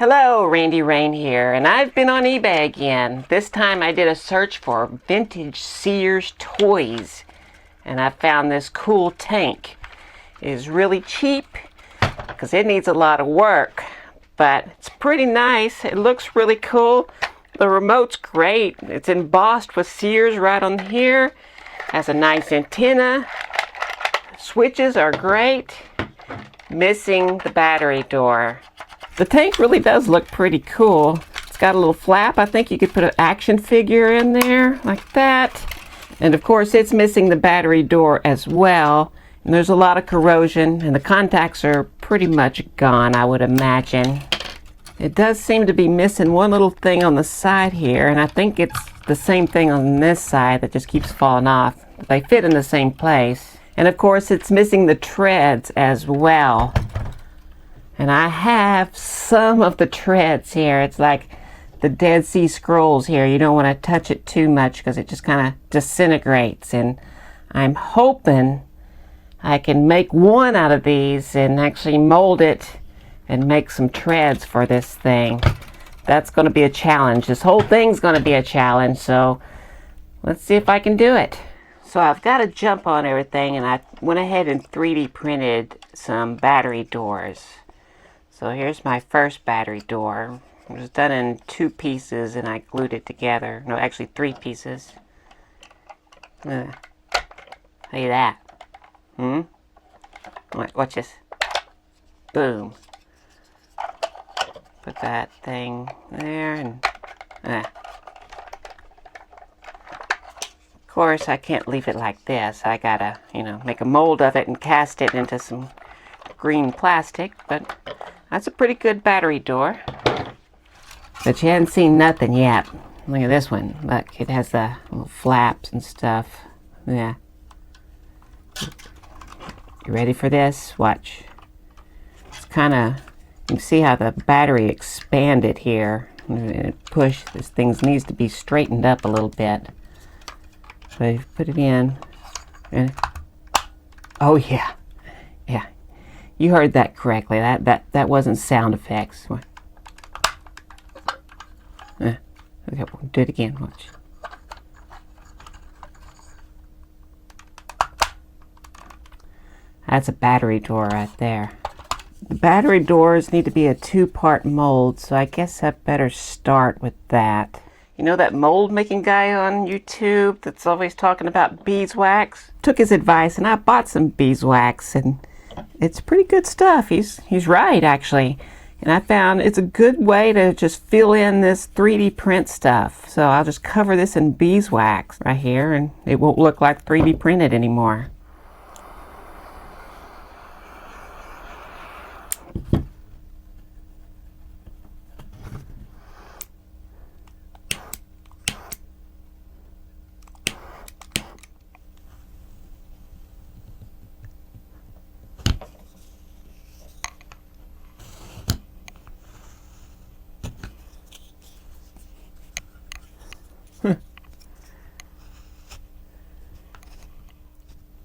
Hello, Randy Rain here, and I've been on eBay again. This time I did a search for vintage Sears toys, and I found this cool tank. It is really cheap because it needs a lot of work, but it's pretty nice. It looks really cool. The remote's great. It's embossed with Sears right on here. Has a nice antenna. Switches are great. Missing the battery door. The tank really does look pretty cool. It's got a little flap. I think you could put an action figure in there like that. And of course it's missing the battery door as well. And there's a lot of corrosion and the contacts are pretty much gone, I would imagine. It does seem to be missing one little thing on the side here, and I think it's the same thing on this side that just keeps falling off. They fit in the same place. And of course it's missing the treads as well. And I have some of the treads here. It's like the Dead Sea Scrolls here. You don't want to touch it too much because it just kind of disintegrates. And I'm hoping I can make one out of these and actually mold it and make some treads for this thing. That's going to be a challenge. This whole thing's going to be a challenge, so let's see if I can do it. So I've got to jump on everything, and I went ahead and 3D printed some battery doors. So here's my first battery door. It was done in 2 pieces and I glued it together. No, actually 3 pieces. Look at that. Watch this. Boom. Put that thing there and Of course I can't leave it like this. I gotta, make a mold of it and cast it into some green plastic, but that's a pretty good battery door. But you haven't seen nothing yet. Look at this one. Look, it has the little flaps and stuff. Yeah. You ready for this? Watch. It's kind of, you can see how the battery expanded here. And it pushed. This thing needs to be straightened up a little bit. So you put it in. And, oh yeah. Yeah. You heard that correctly. That wasn't sound effects. Okay, we'll do it again. Watch. That's a battery door right there. The battery doors need to be a 2-part mold, so I guess I better start with that. You know that mold making guy on YouTube that's always talking about beeswax? Took his advice and I bought some beeswax, and it's pretty good stuff. He's right, actually. And I found it's a good way to just fill in this 3D print stuff. So I'll just cover this in beeswax right here and it won't look like 3D printed anymore.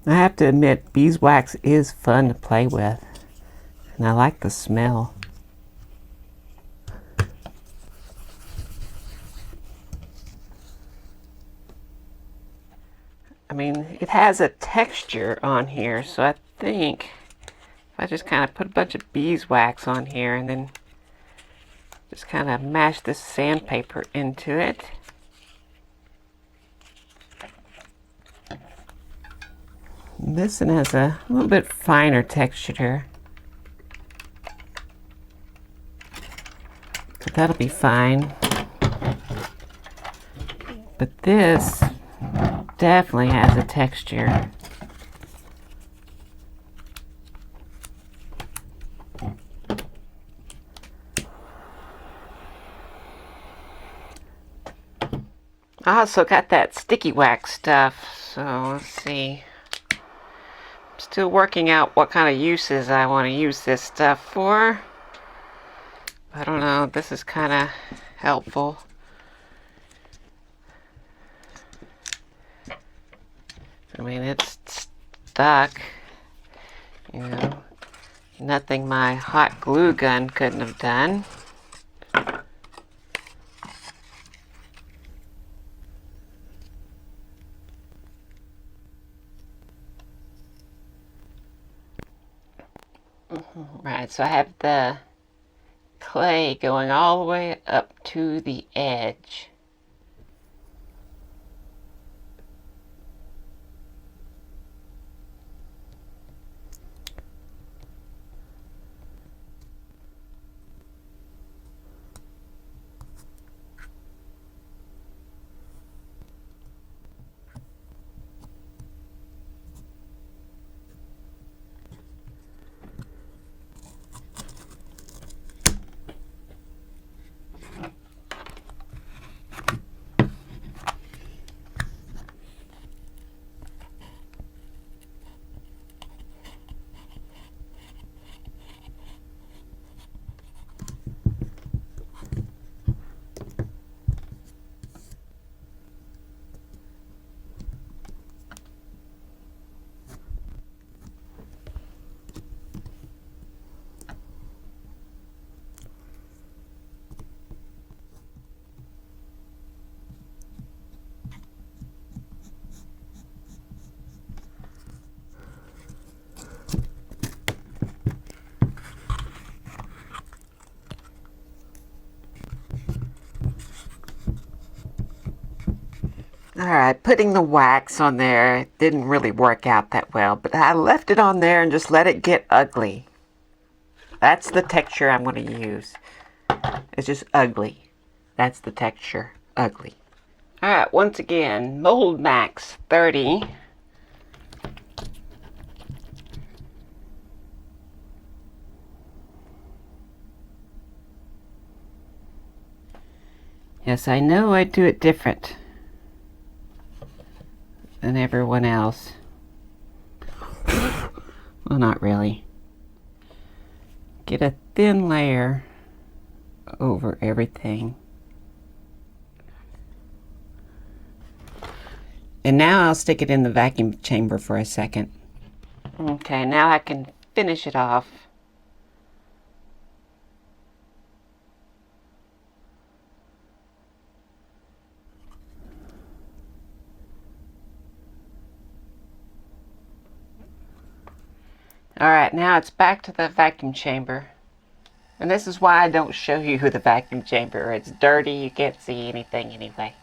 I have to admit, beeswax is fun to play with, and I like the smell. I mean, it has a texture on here, so I think if I just kind of put a bunch of beeswax on here and then just kind of mash this sandpaper into it. This one has a little bit finer texture, but that'll be fine. But this definitely has a texture. I also got that sticky wax stuff, so let's see. Still working out what kind of uses I want to use this stuff for. I don't know, this is kind of helpful. I mean, it's stuck, nothing my hot glue gun couldn't have done. Alright, so I have the clay going all the way up to the edge. Alright, putting the wax on there didn't really work out that well, but I left it on there and just let it get ugly. That's the texture I'm going to use. It's just ugly. That's the texture. Ugly. Alright, once again, Mold Max 30. Yes, I know I do it different than everyone else. Well, not really. Get a thin layer over everything. And now I'll stick it in the vacuum chamber for a second. Okay, now I can finish it off. Alright, now it's back to the vacuum chamber. And this is why I don't show you the vacuum chamber. It's dirty, you can't see anything anyway.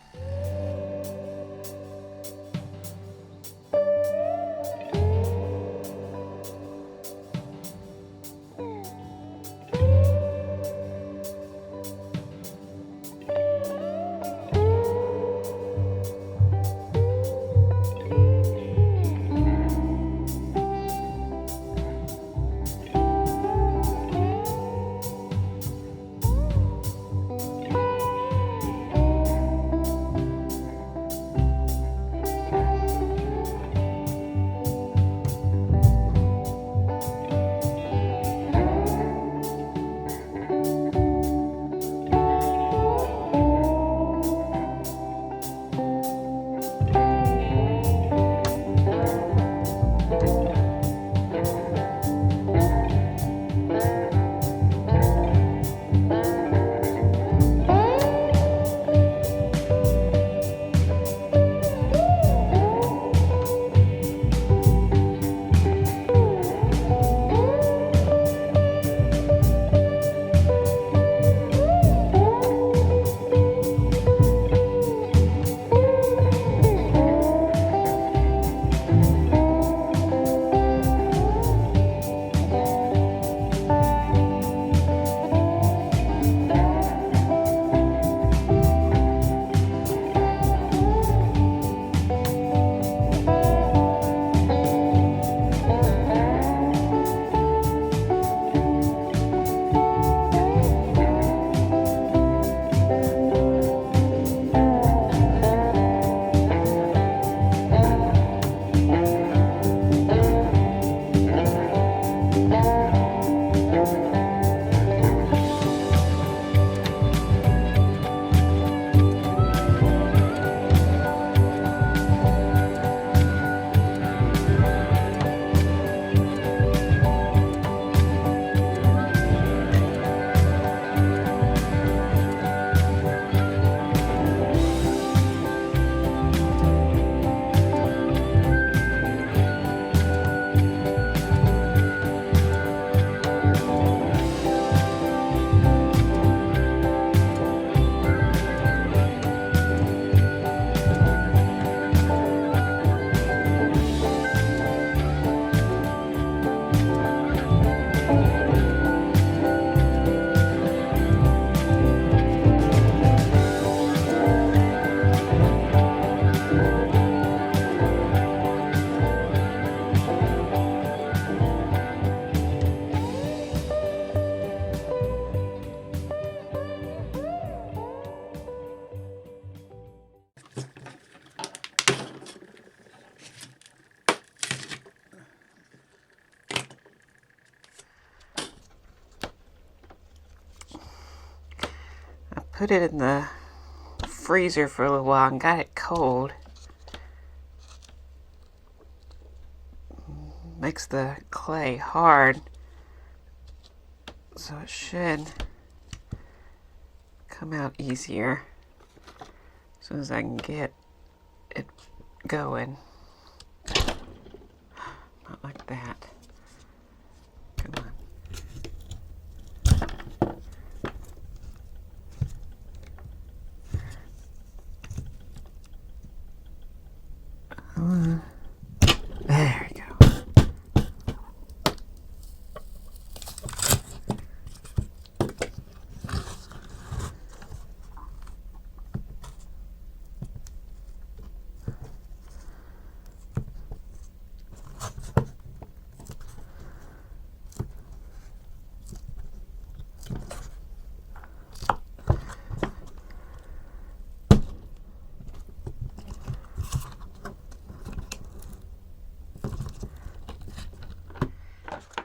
put it in the freezer for a little while and got it cold. Makes the clay hard, so it should come out easier as soon as I can get it going. Not like that. Come on. There we go.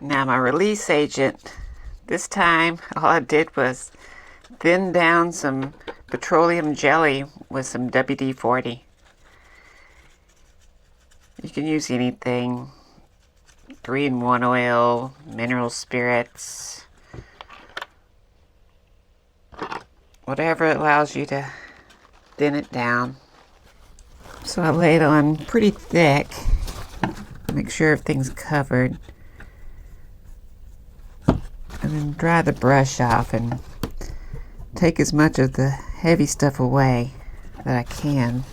Now my release agent, this time all I did was thin down some petroleum jelly with some WD-40. You can use anything, 3-in-1 oil, mineral spirits, whatever allows you to thin it down. So I lay it on pretty thick, make sure everything's covered. And then dry the brush off and take as much of the heavy stuff away that I can.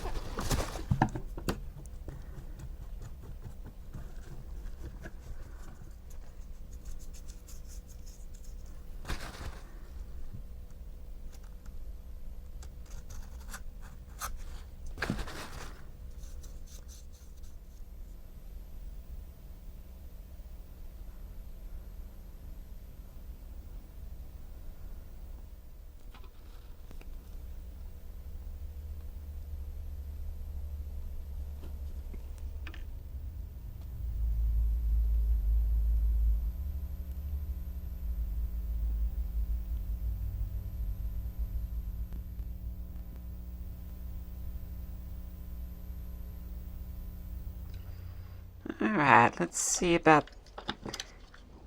Alright, let's see about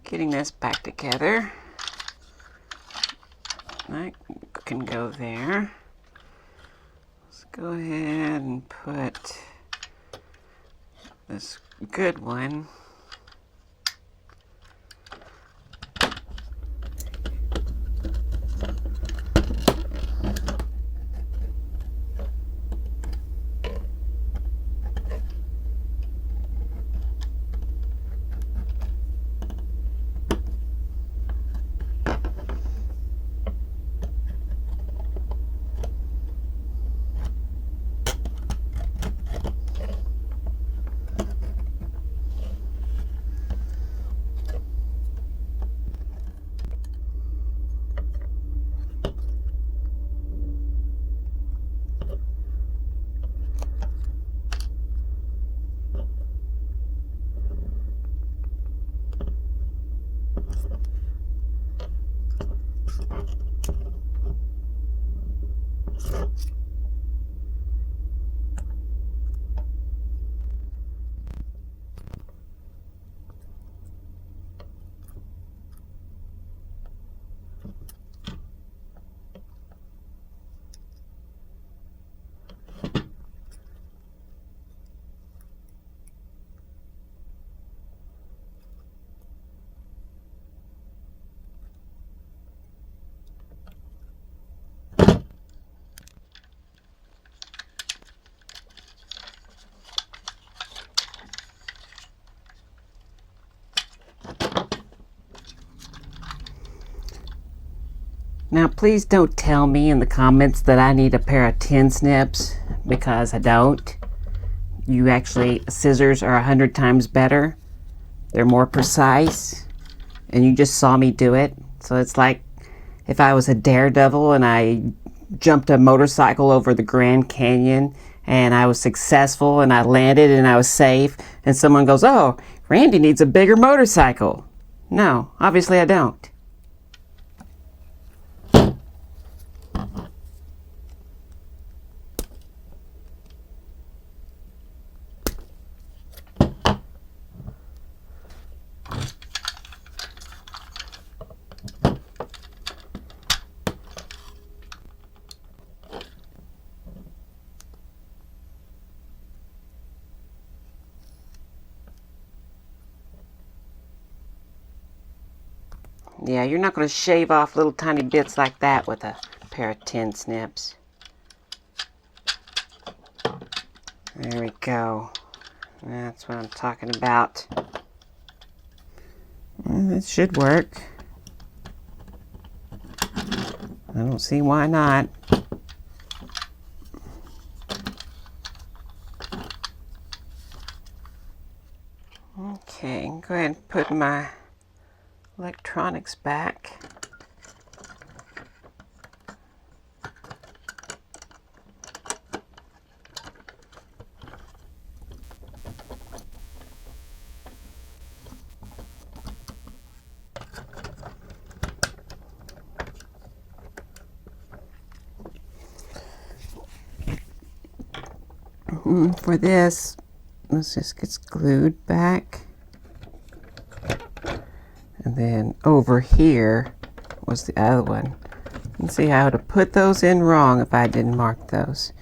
getting this back together. That can go there. Let's go ahead and put this good one . Now please don't tell me in the comments that I need a pair of tin snips, because I don't. Scissors are 100 times better. They're more precise, and you just saw me do it. So it's like if I was a daredevil and I jumped a motorcycle over the Grand Canyon and I was successful and I landed and I was safe, and someone goes, "Oh, Randy needs a bigger motorcycle." No, obviously I don't. Yeah, you're not going to shave off little tiny bits like that with a pair of tin snips. There we go. That's what I'm talking about. Well, it should work. I don't see why not. Okay, go ahead and put my electronics back. For this, this just gets glued back. And then over here was the other one. You can see how to put those in wrong if I didn't mark those.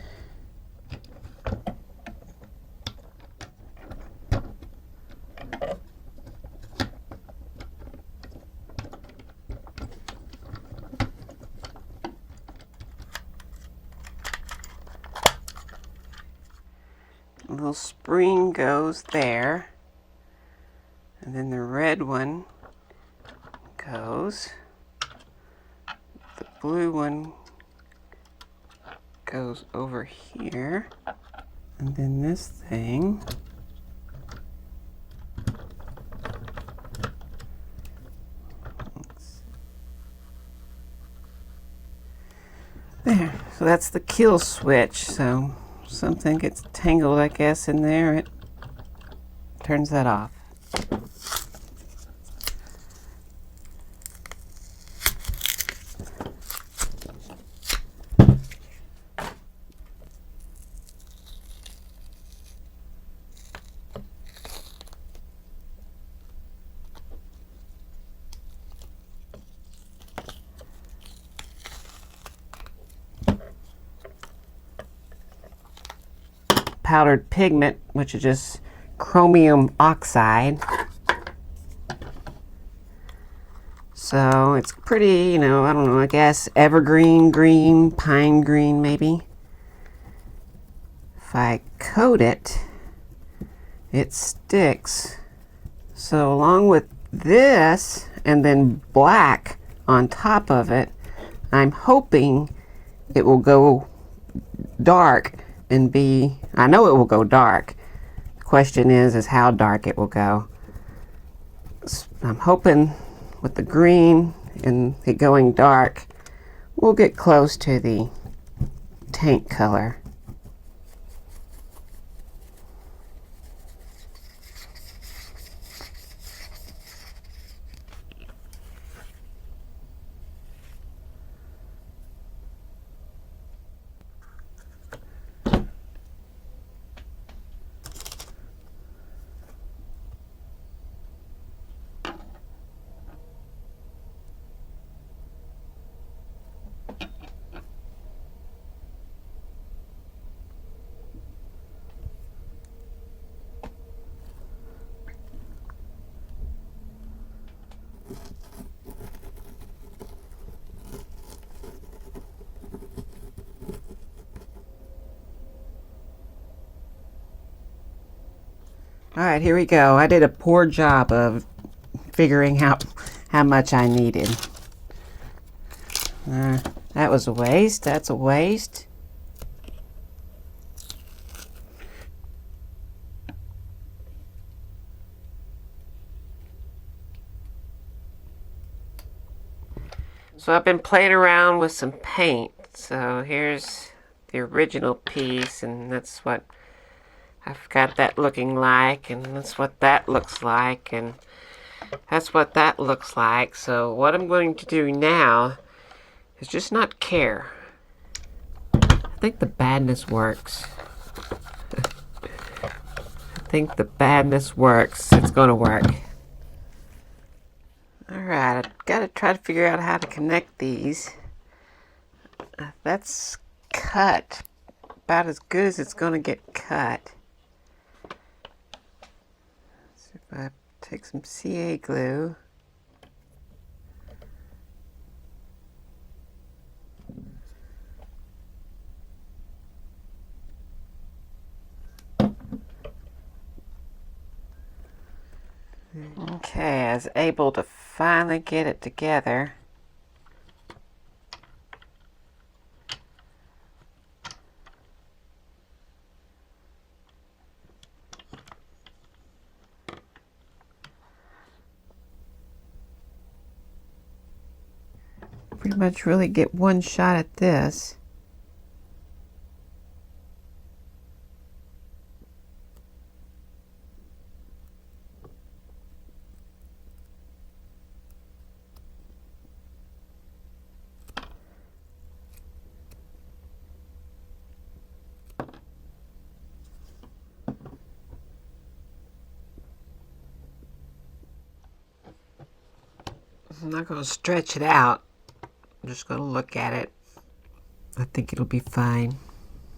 A little spring goes there, and then the red one goes, the blue one goes over here, and then this thing there. So that's the kill switch. So something gets tangled, I guess, in there, it turns that off. Powdered pigment, which is just chromium oxide. So it's pretty, you know, I don't know, I guess evergreen green, pine green maybe. If I coat it, it sticks. So along with this and then black on top of it, I'm hoping it will go dark and be, I know it will go dark. The question is how dark it will go. I'm hoping with the green and it going dark, we'll get close to the tank color. All right, here we go. I did a poor job of figuring out how much I needed. That was a waste. That's a waste. So I've been playing around with some paint. So here's the original piece, and that's what I've got that looking like, and that's what that looks like, and that's what that looks like. So what I'm going to do now is just not care. I think the badness works. I think the badness works. It's going to work. Alright, I've got to try to figure out how to connect these. That's cut about as good as it's going to get cut. So if I take some CA glue, Okay, I was able to finally get it together. Pretty much really get one shot at this. I'm not going to stretch it out. I'm just going to look at it. I think it'll be fine.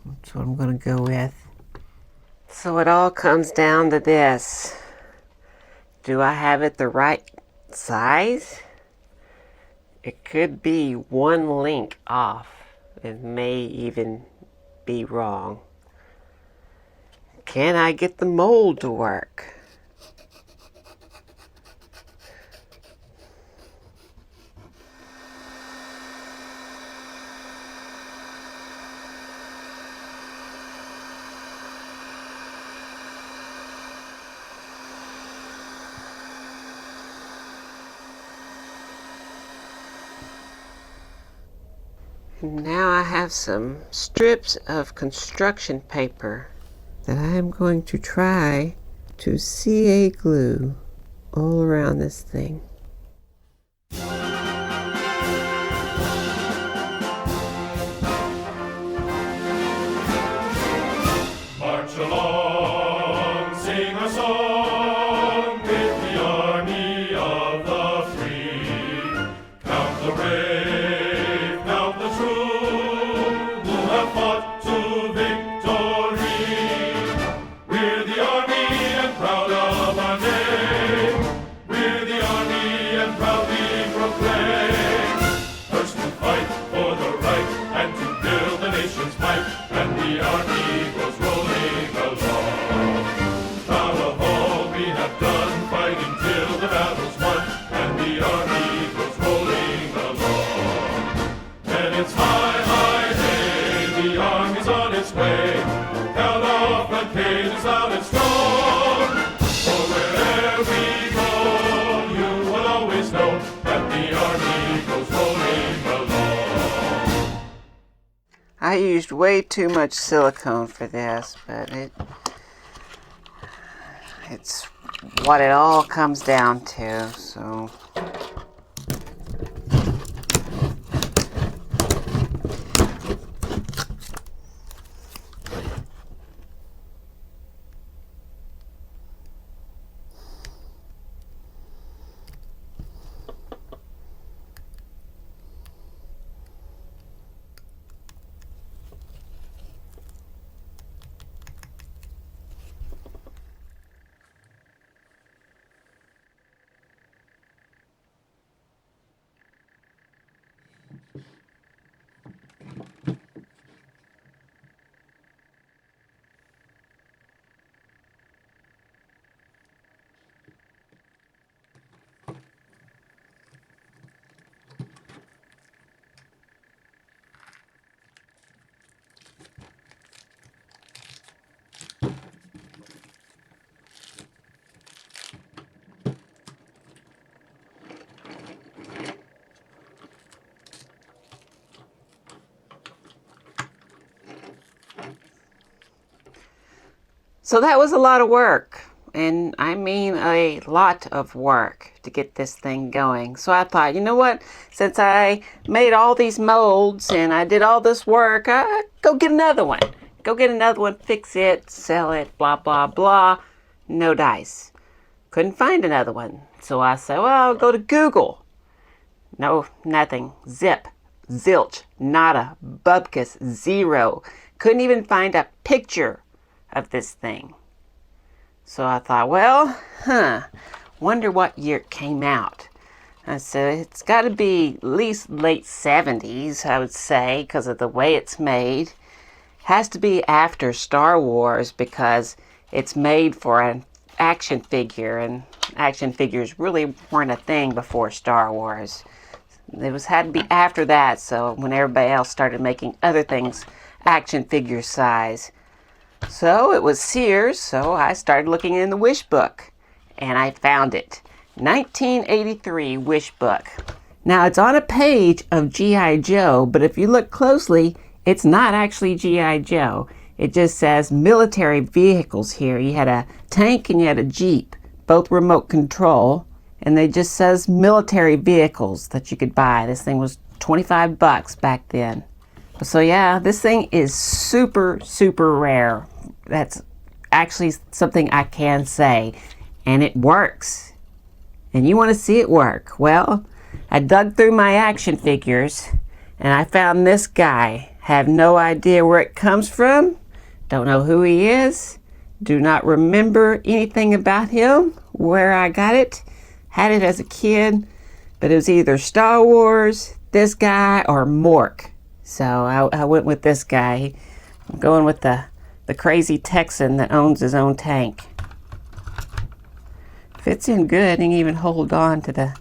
That's what I'm going to go with. So it all comes down to this. Do I have it the right size? It could be one link off. It may even be wrong. Can I get the mold to work? Now I have some strips of construction paper that I am going to try to CA glue all around this thing. March along, sing a song with the army of the free. Count the brave, count the true, who have fought to victory. We're the army and proud of our name. We're the army and proudly proclaim. First to fight for the right and to build the nation's might, and the army goes rolling along. Proud of all we have done, fighting till the battle's won, and the army goes rolling along. And it's high, high, hey, the army's on its way. Count off the cages loud and strong. For wherever we go, you will always know that the army goes rolling along. I used way too much silicone for this, but it's what it all comes down to, so. So that was a lot of work, and I mean a lot of work to get this thing going. So I thought, you know what, since I made all these molds and I did all this work, go get another one. Go get another one, fix it, sell it, blah, blah, blah. No dice. Couldn't find another one. So I said, well, I'll go to Google. No, nothing. Zip, zilch, nada, bupkis, zero. Couldn't even find a picture of this thing. So I thought, well, wonder what year it came out. I said, it's got to be at least late 70s, I would say, because of the way it's made. Has to be after Star Wars because it's made for an action figure, and action figures really weren't a thing before Star Wars. It had to be after that, so when everybody else started making other things action figure size. So it was Sears, so I started looking in the wish book, and I found it. 1983 wish book. Now it's on a page of G.I. Joe, but if you look closely, it's not actually G.I. Joe. It just says military vehicles here. You had a tank and you had a Jeep, both remote control, and they just says military vehicles that you could buy. This thing was $25 back then. So yeah, this thing is super, super rare. That's actually something I can say. And it works. And you want to see it work. Well, I dug through my action figures and I found this guy. Have no idea where it comes from. Don't know who he is. Do not remember anything about him, where I got it. Had it as a kid, but it was either Star Wars, this guy, or Mork. So I went with this guy. I'm going with the crazy Texan that owns his own tank. Fits in good and even hold on to the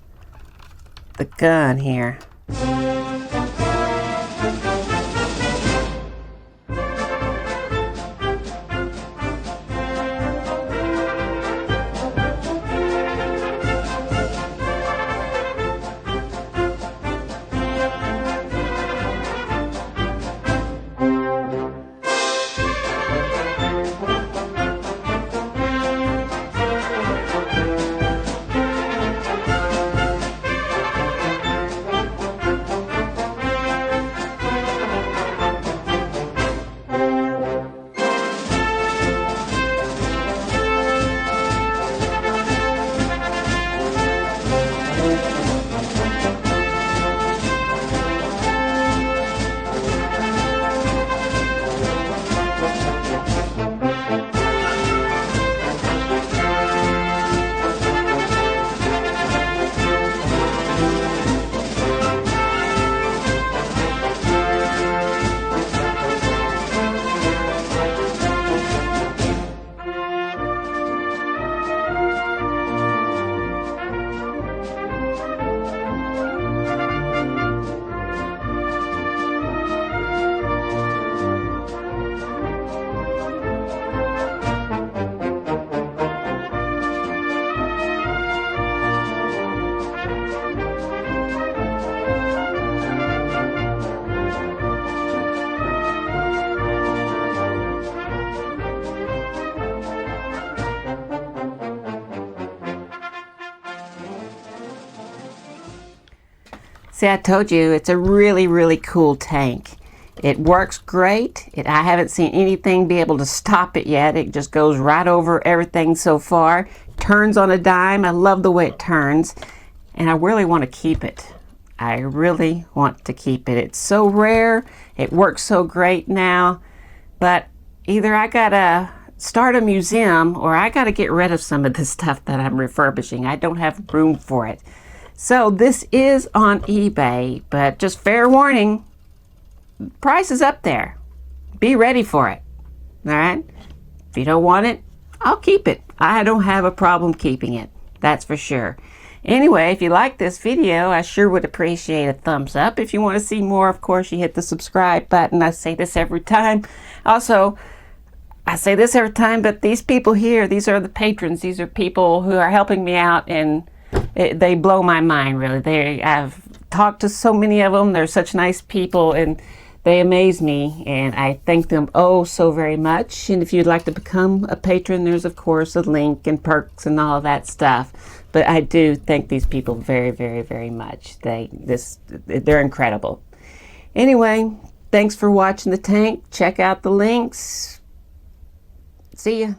gun here. See, I told you, it's a really, really cool tank. It works great. I haven't seen anything be able to stop it yet. It just goes right over everything so far. Turns on a dime. I love the way it turns. And I really want to keep it. I really want to keep it. It's so rare. It works so great now. But either I gotta start a museum or I gotta get rid of some of this stuff that I'm refurbishing. I don't have room for it. So this is on eBay, but just fair warning, price is up there. Be ready for it. All right? If you don't want it, I'll keep it. I don't have a problem keeping it. That's for sure. Anyway, if you like this video, I sure would appreciate a thumbs up. If you want to see more, of course, you hit the subscribe button. I say this every time. Also, I say this every time, but these people here, these are the patrons. These are people who are helping me out, and they blow my mind, really. I've talked to so many of them. They're such nice people, and they amaze me, and I thank them oh so very much. And if you'd like to become a patron, there's, of course, a link and perks and all of that stuff. But I do thank these people very, very, very much. They're incredible. Anyway, thanks for watching the tank. Check out the links. See ya.